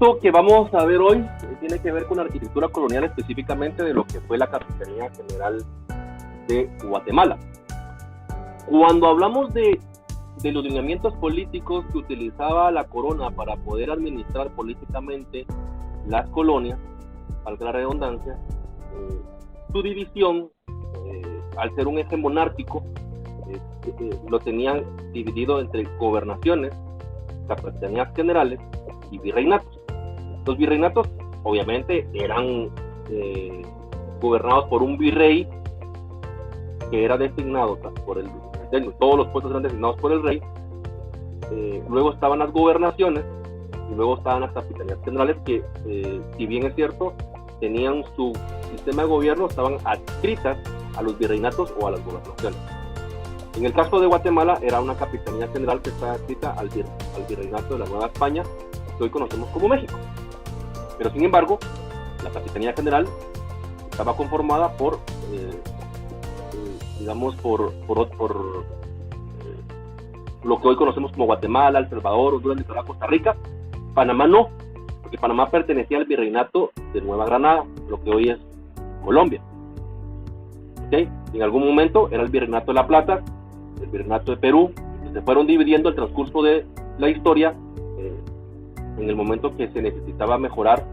esto que vamos a ver hoy tiene que ver con la arquitectura colonial, específicamente de lo que fue la Capitanía General de Guatemala. Cuando hablamos de los lineamientos políticos que utilizaba la corona para poder administrar políticamente las colonias, valga la redundancia, su división, al ser un eje monárquico, lo tenían dividido entre gobernaciones, capitanías generales y virreinatos. Los virreinatos obviamente eran gobernados por un virrey que era designado por el todos los puestos eran designados por el rey. Luego estaban las gobernaciones y luego estaban las capitanías generales que, si bien es cierto, tenían su sistema de gobierno, estaban adscritas a los virreinatos o a las gobernaciones. En el caso de Guatemala era una capitanía general que está adscrita al virreinato de la Nueva España, que hoy conocemos como México. Pero sin embargo, la capitanía general estaba conformada por digamos, por lo que hoy conocemos como Guatemala, El Salvador, Honduras, Nicaragua, Costa Rica. Panamá no, porque Panamá pertenecía al virreinato de Nueva Granada, lo que hoy es Colombia. ¿Okay? En algún momento era el virreinato de La Plata, el virreinato de Perú, que se fueron dividiendo el transcurso de la historia en el momento que se necesitaba mejorar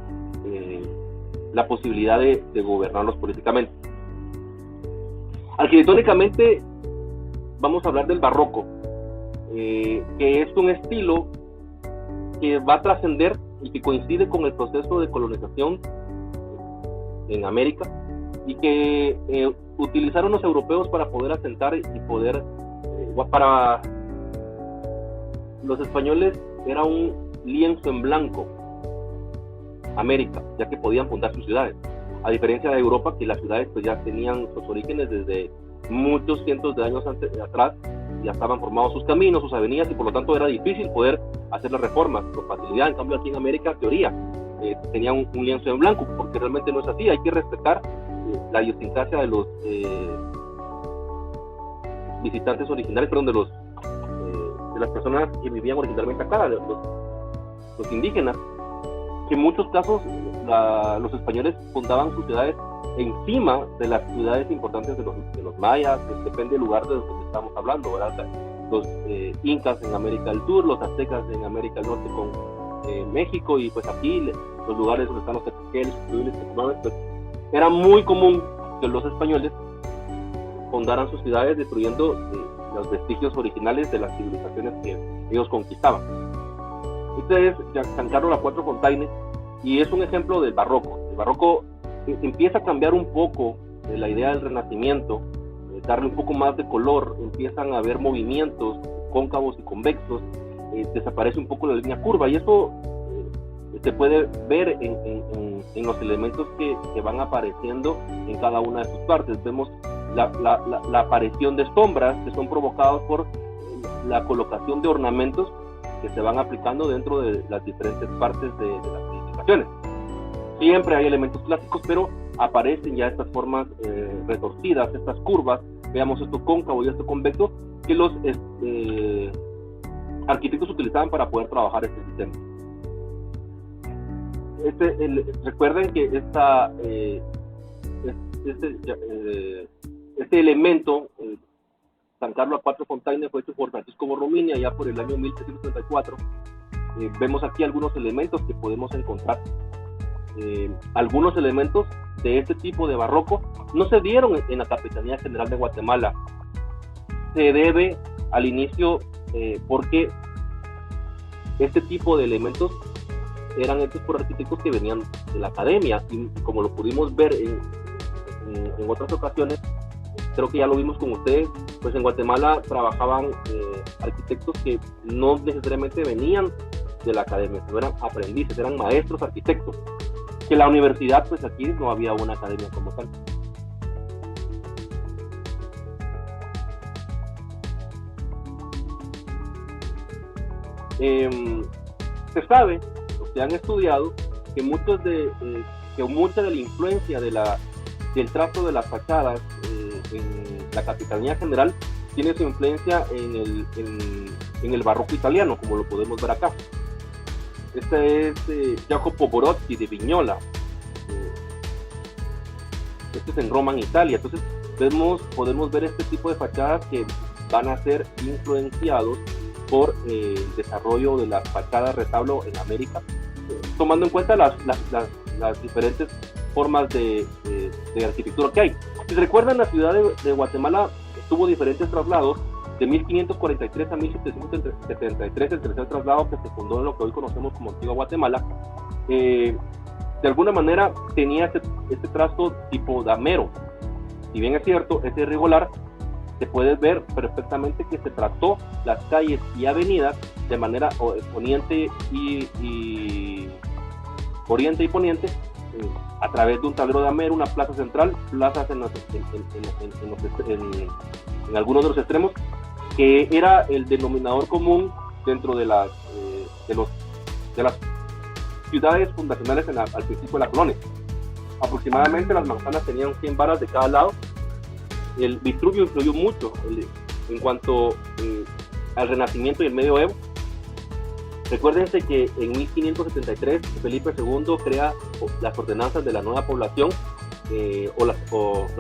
la posibilidad de gobernarlos políticamente. Arquitectónicamente vamos a hablar del barroco, que es un estilo que va a trascender y que coincide con el proceso de colonización en América y que utilizaron los europeos para poder asentar y poder, para los españoles era un lienzo en blanco América, ya que podían fundar sus ciudades. A diferencia de Europa, que las ciudades pues ya tenían sus orígenes desde muchos cientos de años atrás, ya estaban formados sus caminos, sus avenidas, y por lo tanto era difícil poder hacer las reformas con facilidad. En cambio aquí en América, teoría, tenía un lienzo en blanco, porque realmente no es así. Hay que respetar la idiosincrasia de los visitantes originales, perdón, de las personas que vivían originalmente acá, los indígenas, que en muchos casos los españoles fundaban sus ciudades encima de las ciudades importantes de los mayas. Depende del lugar de donde estamos hablando, ¿verdad? Los incas en América del Sur, los aztecas en América del Norte con México, y pues aquí los lugares donde están los tepequeles, pues era muy común que los españoles fundaran sus ciudades destruyendo los vestigios originales de las civilizaciones que ellos conquistaban. Este es San Carlos La Cuatro Fontaines y es un ejemplo del barroco. El barroco empieza a cambiar un poco la idea del Renacimiento, darle un poco más de color, empiezan a haber movimientos cóncavos y convexos, desaparece un poco la línea curva, y eso se puede ver en los elementos que van apareciendo en cada una de sus partes. Vemos la aparición de sombras que son provocadas por la colocación de ornamentos que se van aplicando dentro de las diferentes partes de las edificaciones. Siempre hay elementos clásicos, pero aparecen ya estas formas retorcidas, estas curvas. Veamos esto cóncavo y esto convexo, que los arquitectos utilizaban para poder trabajar este sistema. Recuerden que este elemento, San Carlos A Cuatro Fontaines, fue hecho por Francisco Borromini allá por el año 1334. Vemos aquí algunos elementos que podemos encontrar. Algunos elementos de este tipo de barroco no se dieron en la Capitanía General de Guatemala. Se debe al inicio porque este tipo de elementos eran hechos por arquitectos que venían de la academia, y como lo pudimos ver en otras ocasiones, creo que ya lo vimos con ustedes, pues en Guatemala trabajaban arquitectos que no necesariamente venían de la academia, sino eran aprendices, eran maestros arquitectos, que la universidad, pues aquí no había una academia como tal. Se sabe, o se han estudiado, que mucha de la influencia del trazo de las fachadas en la Capitanía General tiene su influencia en el barroco italiano, como lo podemos ver acá. Este es Jacopo Borozzi de Vignola. Este es en Roma, en Italia. Entonces podemos ver este tipo de fachadas que van a ser influenciados por el desarrollo de la fachada retablo en América, tomando en cuenta las diferentes formas de arquitectura que hay. Si recuerdan, la ciudad de Guatemala tuvo diferentes traslados. De 1543 a 1773, el tercer traslado que se fundó en lo que hoy conocemos como Antigua Guatemala, de alguna manera tenía este trazo tipo damero. Si bien es cierto, ese irregular, se puede ver perfectamente que se trazó las calles y avenidas de manera oriente y poniente, a través de un tablero damero, una plaza central, plazas en algunos de los extremos, que era el denominador común dentro de las ciudades fundacionales al principio de la colonia. Aproximadamente las manzanas tenían 100 varas de cada lado. El Vitruvio influyó mucho en cuanto al Renacimiento y el Medioevo. Recuérdense que en 1573 Felipe II crea las ordenanzas de la nueva población, o las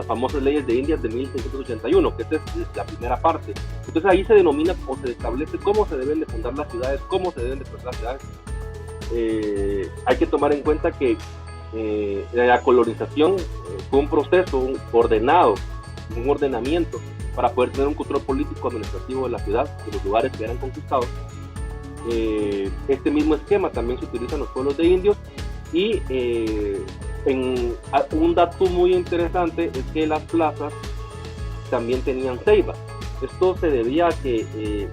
famosas leyes de Indias de 1681, que esta es la primera parte. Entonces ahí se denomina o se establece cómo se deben de fundar las ciudades, cómo se deben de fundar las ciudades. Hay que tomar en cuenta que la colonización fue un proceso ordenado, un ordenamiento para poder tener un control político administrativo de la ciudad, de los lugares que eran conquistados. Este mismo esquema también se utiliza en los pueblos de indios, y un dato muy interesante es que las plazas también tenían ceibas. Esto se debía a que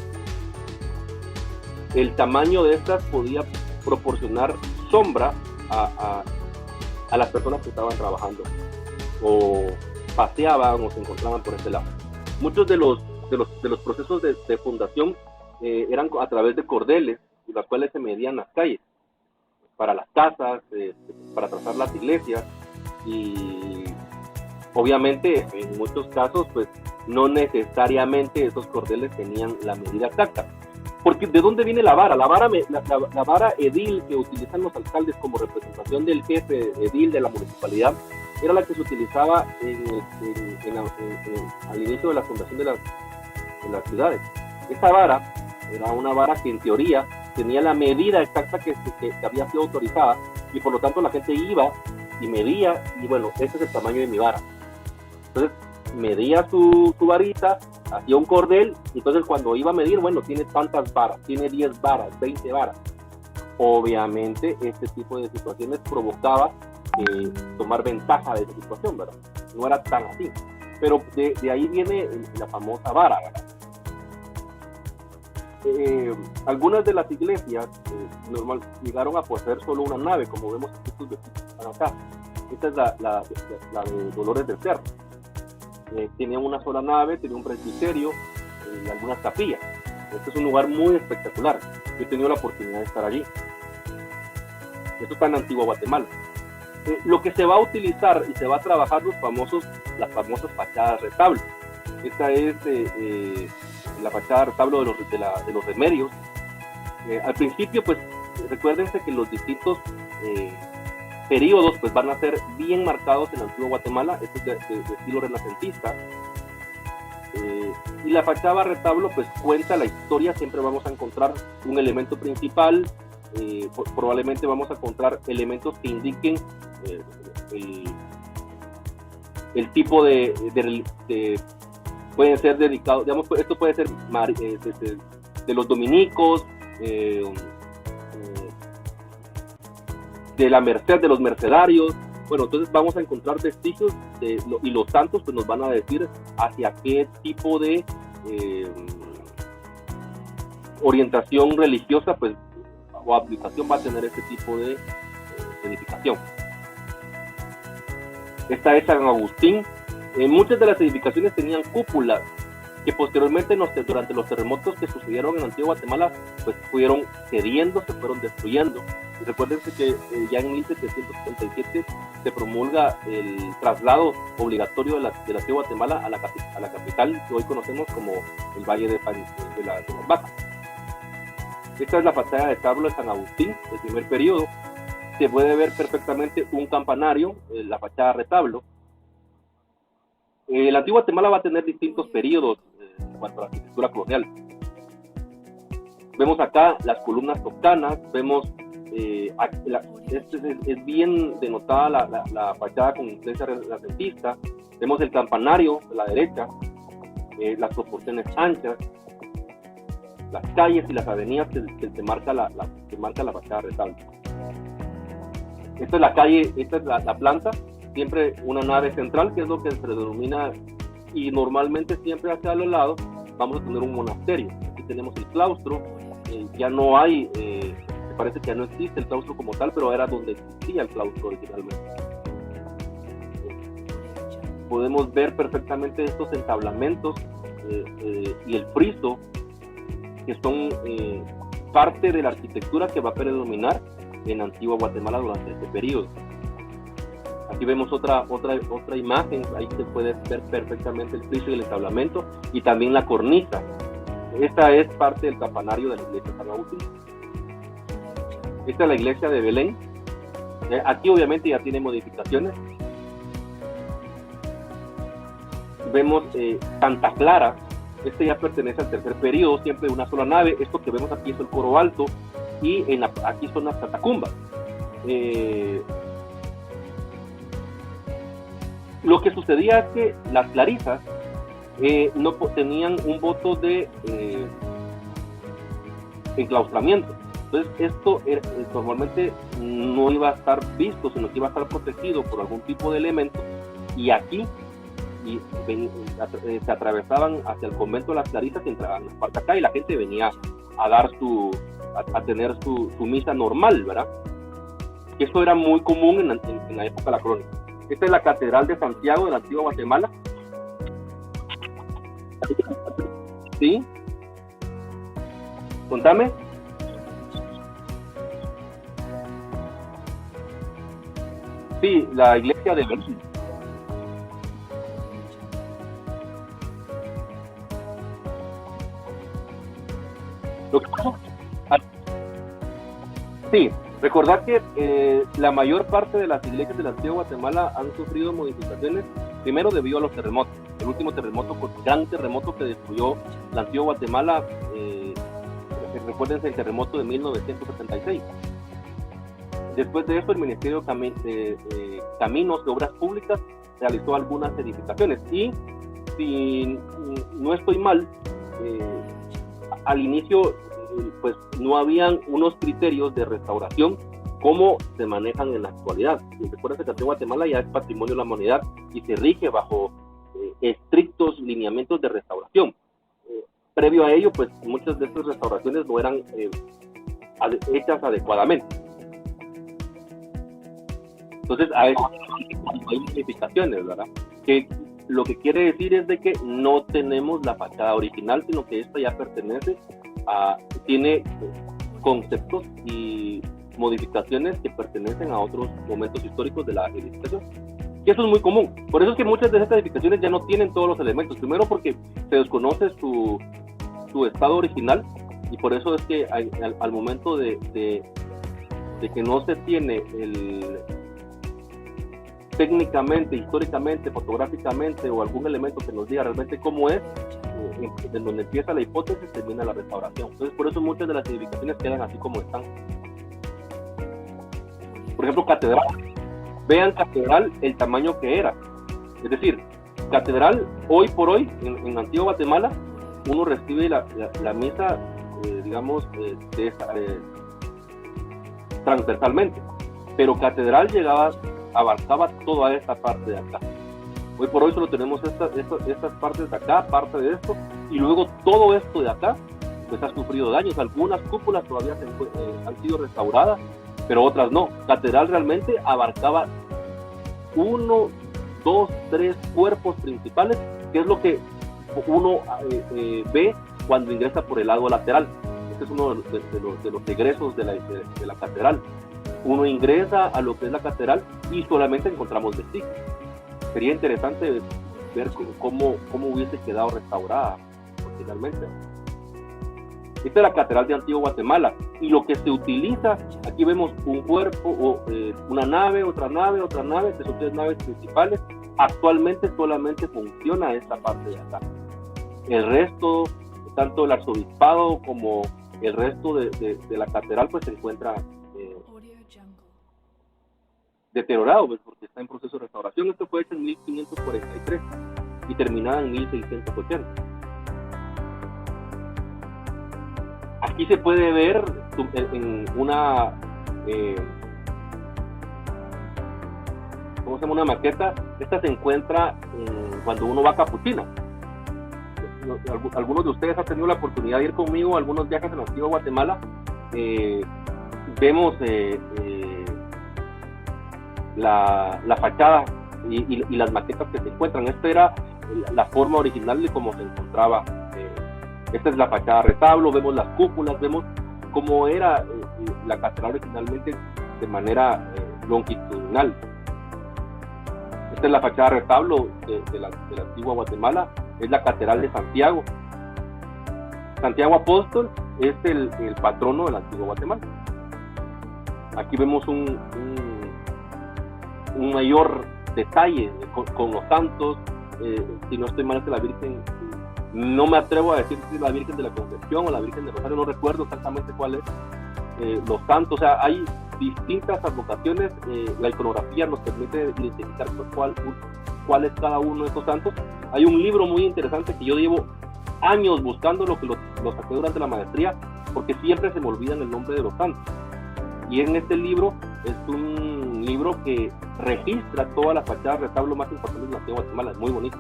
el tamaño de estas podía proporcionar sombra a las personas que estaban trabajando o paseaban o se encontraban por este lado. Muchos de los procesos de fundación eran a través de cordeles, las cuales se medían las calles para las casas, para trazar las iglesias, y obviamente en muchos casos pues no necesariamente esos cordeles tenían la medida exacta. Porque ¿de dónde viene la vara? La vara edil que utilizan los alcaldes como representación del jefe edil de la municipalidad era la que se utilizaba al inicio de la fundación de las ciudades. Esa vara era una vara que en teoría tenía la medida exacta que había sido autorizada, y por lo tanto la gente iba y medía, y bueno, ese es el tamaño de mi vara. Entonces medía su varita, hacía un cordel, y entonces cuando iba a medir, bueno, tiene tantas varas, tiene 10 varas, 20 varas. Obviamente este tipo de situaciones provocaba tomar ventaja de esa situación, ¿verdad? No era tan así, pero de ahí viene la famosa vara, ¿verdad? Algunas de las iglesias normal llegaron a poseer solo una nave, como vemos aquí estos vestidos están acá. Esta es la de Dolores del Cerro. Tenía una sola nave, tenía un presbiterio y algunas capillas. Este es un lugar muy espectacular. Yo he tenido la oportunidad de estar allí. Esto está en Antigua Guatemala. Lo que se va a utilizar y se va a trabajar las famosas fachadas retablo. Esta es la fachada retablo de los remedios. Al principio, pues, recuérdense que los distintos periodos pues van a ser bien marcados en Antigua Guatemala. Esto es de estilo renacentista. Y la fachada retablo pues cuenta la historia. Siempre vamos a encontrar un elemento principal. Probablemente vamos a encontrar elementos que indiquen el tipo de pueden ser dedicados, digamos, esto puede ser de los dominicos, de la merced, de los mercedarios. Bueno, entonces vamos a encontrar vestigios y los santos pues nos van a decir hacia qué tipo de orientación religiosa pues o aplicación va a tener este tipo de edificación. Esta es San Agustín. Muchas de las edificaciones tenían cúpulas que posteriormente durante los terremotos que sucedieron en Antigua Guatemala pues fueron cediendo, se fueron destruyendo. Y recuérdense que ya en 1777 se promulga el traslado obligatorio de la Antigua Guatemala a la capital que hoy conocemos como el Valle de las Vacas. Esta es la fachada de establo de San Agustín, del primer periodo. Se puede ver perfectamente un campanario, la fachada retablo. La antigua Guatemala va a tener distintos periodos en cuanto a la arquitectura colonial. Vemos acá las columnas toscanas, vemos, es bien denotada la fachada con influencia renacentista. Vemos el campanario de la derecha, las proporciones anchas, las calles y las avenidas que te marca la fachada retablo. Esta es la calle, esta es la planta, siempre una nave central, que es lo que se denomina, y normalmente siempre hacia los lados vamos a tener un monasterio. Aquí tenemos el claustro, ya no hay, me parece que ya no existe el claustro como tal, pero era donde existía el claustro originalmente. Podemos ver perfectamente estos entablamentos y el friso, que son parte de la arquitectura que va a predominar en Antigua Guatemala durante este periodo. Aquí vemos otra imagen, ahí se puede ver perfectamente el friso y el entablamento, y también la cornisa. Esta es parte del campanario de la iglesia de San Agustín. Esta es la iglesia de Belén. Aquí obviamente ya tiene modificaciones. Vemos Santa Clara. Este ya pertenece al tercer periodo, siempre de una sola nave. Esto que vemos aquí es el coro alto, y aquí son las catacumbas. Lo que sucedía es que las clarisas no tenían un voto de enclaustramiento. Entonces esto normalmente no iba a estar visto, sino que iba a estar protegido por algún tipo de elemento, y aquí se atravesaban hacia el convento de las clarisas y entraban a la parte acá, y la gente venía a dar a tener su misa normal, ¿verdad? Eso era muy común en la época de la crónica. Esta es la Catedral de Santiago de la Antigua Guatemala. ¿Sí? Contame. Sí, la iglesia de Belén. Lo que pasa, sí, recordad que la mayor parte de las iglesias de la Antigua Guatemala han sufrido modificaciones, primero debido a los terremotos. El último terremoto, gran terremoto que destruyó la Antigua Guatemala, recuérdense el terremoto de 1976. Después de eso, el Ministerio de Caminos de Obras Públicas realizó algunas edificaciones, y si no estoy mal, al inicio pues no habían unos criterios de restauración como se manejan en la actualidad. Y recuerden que Antigua Guatemala ya es patrimonio de la humanidad y se rige bajo estrictos lineamientos de restauración. Previo a ello, pues muchas de estas restauraciones no eran hechas adecuadamente. Entonces, a eso hay modificaciones, ¿verdad? Que lo que quiere decir es de que no tenemos la fachada original, sino que esta ya pertenece tiene conceptos y modificaciones que pertenecen a otros momentos históricos de la edificación. Y eso es muy común. Por eso es que muchas de estas edificaciones ya no tienen todos los elementos. Primero porque se desconoce su estado original, y por eso es que al momento de que no se tiene técnicamente, históricamente, fotográficamente o algún elemento que nos diga realmente cómo es, en donde empieza la hipótesis, termina la restauración. Entonces, por eso muchas de las edificaciones quedan así como están. Por ejemplo, catedral. Vean catedral el tamaño que era. Es decir, catedral, hoy por hoy, en Antigua Guatemala, uno recibe la misa, digamos, transversalmente. Pero catedral abarcaba toda esta parte de acá. Hoy por hoy solo tenemos estas partes de acá, parte de esto, y luego todo esto de acá pues ha sufrido daños. Algunas cúpulas todavía han sido restauradas, pero otras no. Catedral realmente abarcaba 1, 2, 3 cuerpos principales, que es lo que uno ve cuando ingresa por el lado lateral. Este es uno de los egresos de la catedral. Uno ingresa a lo que es la catedral y solamente encontramos vestigios. Sería interesante ver cómo hubiese quedado restaurada originalmente. Esta es la Catedral de Antigua Guatemala, y lo que se utiliza, aquí vemos un cuerpo, una nave, otra nave, que son 3 naves principales. Actualmente solamente funciona esta parte de acá. El resto, tanto el arzobispado como el resto de la catedral, pues se encuentra deteriorado, pues, porque está en proceso de restauración. Esto fue hecho en 1543 y terminada en 1680. Aquí se puede ver en una ¿cómo se llama? Una maqueta. Esta se encuentra cuando uno va a Capuchino. Algunos de ustedes han tenido la oportunidad de ir conmigo a algunos viajes en Antigua Guatemala. Vemos la fachada y las maquetas que se encuentran. Esta era la forma original de cómo se encontraba. Esta es la fachada retablo, vemos las cúpulas, vemos cómo era la catedral originalmente de manera longitudinal. Esta es la fachada retablo de la Antigua Guatemala, es la Catedral de Santiago. Santiago Apóstol es el patrono de la Antigua Guatemala. Aquí vemos un mayor detalle con los santos. Si no estoy mal, es la Virgen. No me atrevo a decir si es la Virgen de la Concepción o la Virgen de Rosario, no recuerdo exactamente cuál es. Los santos, o sea, hay distintas advocaciones. La iconografía nos permite identificar cuál es cada uno de estos santos. Hay un libro muy interesante que yo llevo años buscando, lo saqué durante la maestría, porque siempre se me olvidan el nombre de los santos. Y en este libro es un libro que registra todas las fachadas de retablo más importantes de la Antigua Guatemala. Es muy bonito.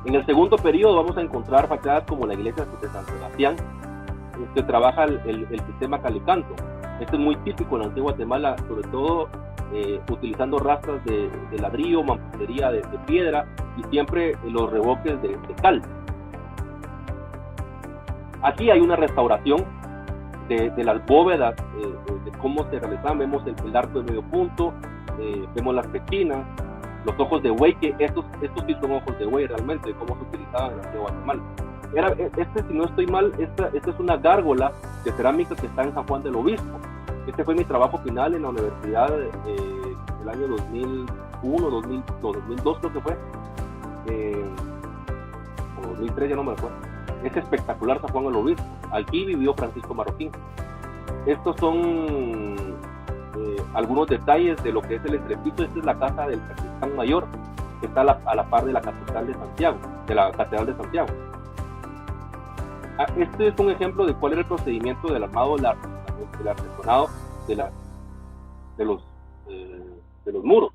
En el segundo periodo vamos a encontrar fachadas como la iglesia de San Sebastián, que trabaja el sistema calicanto. Esto es muy típico en la Antigua Guatemala, sobre todo utilizando rastras de ladrillo, mampostería de piedra y siempre los revoques de cal. Aquí hay una restauración de las bóvedas, de cómo se realizaban. Vemos el arco de medio punto, vemos las pechinas, los ojos de buey, que estos sí son ojos de buey realmente, cómo se utilizaban en la Antigua Guatemala. Si no estoy mal, esta es una gárgola de cerámica que está en San Juan del Obispo. Este fue mi trabajo final en la universidad del año 2001, 2002 creo que fue, o 2003, ya no me acuerdo. Es espectacular San Juan del Obispo. Aquí vivió Francisco Marroquín. Estos son algunos detalles de lo que es el entrepiso. Esta es la casa del sacristán mayor, que está a la par de la Catedral de Santiago, Este es un ejemplo de cuál era el procedimiento del armado del artesonado de los muros,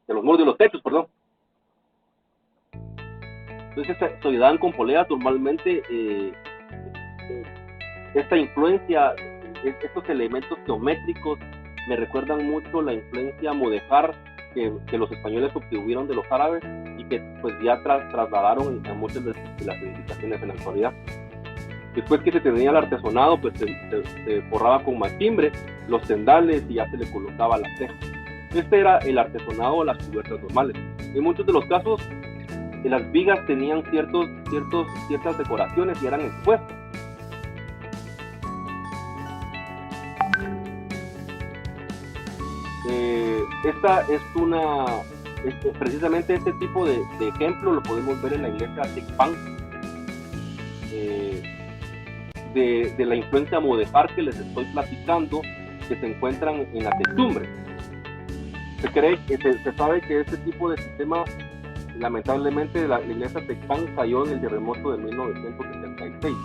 de los techos, perdón. Entonces se dan con poleas normalmente. Esta influencia, estos elementos geométricos me recuerdan mucho la influencia mudéjar que los españoles obtuvieron de los árabes y que pues ya trasladaron a muchas de las edificaciones en la actualidad. Después que se tenía el artesonado, pues se forraba con matimbre los tendales y ya se le colocaba la teja. Este era el artesonado de las cubiertas normales. En muchos de los casos, las vigas tenían ciertas decoraciones y eran expuestas. Esta es precisamente este tipo de ejemplo lo podemos ver en la iglesia de Tecpan, de la influencia mudéjar que les estoy platicando, que se encuentran en la techumbre. Se sabe que este tipo de sistema, lamentablemente, la iglesia de Tecpan cayó en el terremoto de 1976.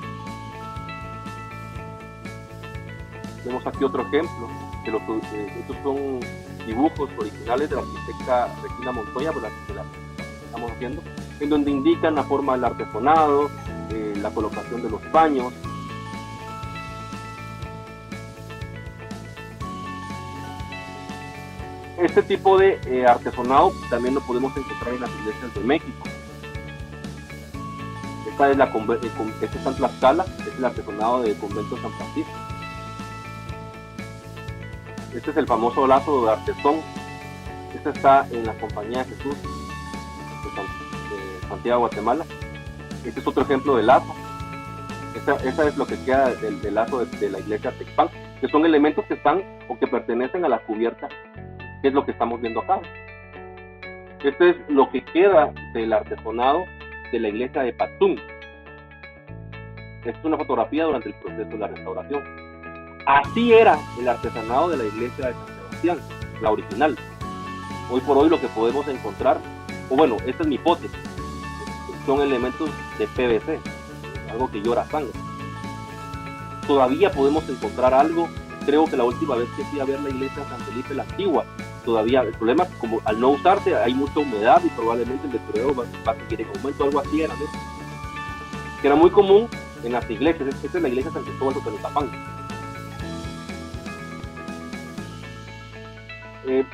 Vemos aquí otro ejemplo. Estos son dibujos originales de la arquitecta Regina Montoya, que la estamos haciendo, en donde indican la forma del artesonado, la colocación de los paños. Este tipo de artesonado también lo podemos encontrar en las iglesias de México. Esta está en Tlaxcala, es el artesonado del convento de San Francisco. Este es el famoso lazo de artesón. Este está en la Compañía de Jesús de Santiago, Guatemala. Este es otro ejemplo de lazo. Esa es lo que queda del lazo de la iglesia Tecpan, que son elementos que están o que pertenecen a la cubierta, que es lo que estamos viendo acá. Este es lo que queda del artesonado de la iglesia de Patzum. Esta es una fotografía durante el proceso de la restauración. Así era el artesanado de la iglesia de San Sebastián, la original. Hoy por hoy lo que podemos encontrar, o bueno, esta es mi hipótesis, son elementos de PVC, algo que llora sangre. Todavía podemos encontrar algo. Creo que la última vez que fui a ver la iglesia de San Felipe la Antigua, todavía el problema es que como al no usarse hay mucha humedad y probablemente el deterioro va a seguir en aumento, algo así era, ¿no? Que era muy común en las iglesias. Esta es la iglesia de San Cristóbal de Totonicapán.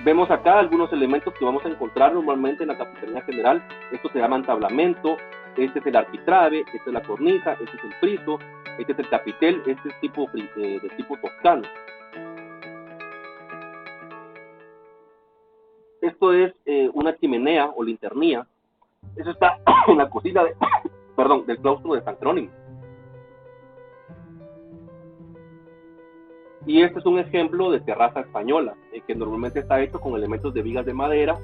Vemos acá algunos elementos que vamos a encontrar normalmente en la Capitanía General. Esto se llama entablamento, este es el arquitrabe, esta es la cornisa, este es el friso, este es el capitel, este es de tipo toscano. Esto es una chimenea o linternía. Eso está en la cocina del claustro de San Jerónimo. Y este es un ejemplo de terraza española, que normalmente está hecho con elementos de vigas de madera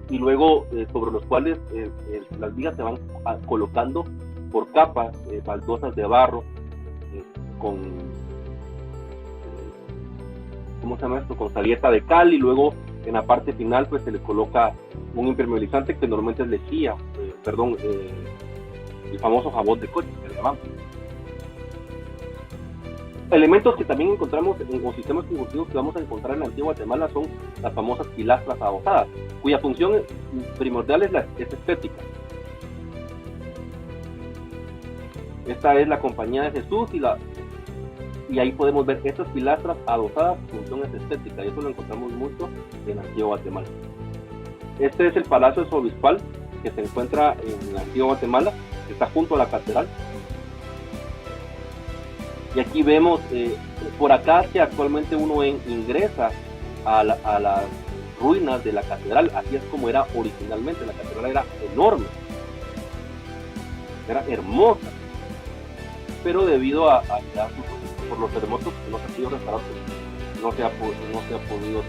y luego sobre los cuales las vigas se van colocando por capas, baldosas de barro, con ¿cómo se llama esto? Con salieta de cal, y luego en la parte final pues se le coloca un impermeabilizante que normalmente es lejía, el famoso jabón de coche que le llamamos. Elementos que también encontramos en los sistemas constructivos que vamos a encontrar en la antigua Guatemala son las famosas pilastras adosadas, cuya función primordial es estética. Esta es la Compañía de Jesús y ahí podemos ver estas pilastras adosadas, función es estética, y eso lo encontramos mucho en la antigua Guatemala. Este es el Palacio Arzobispal que se encuentra en la antigua Guatemala, que está junto a la catedral. Y aquí vemos por acá que actualmente uno ingresa a las ruinas de la catedral. Así es como era originalmente. La catedral era enorme, era hermosa, pero debido a por los terremotos que no se han sido restaurados, no se ha podido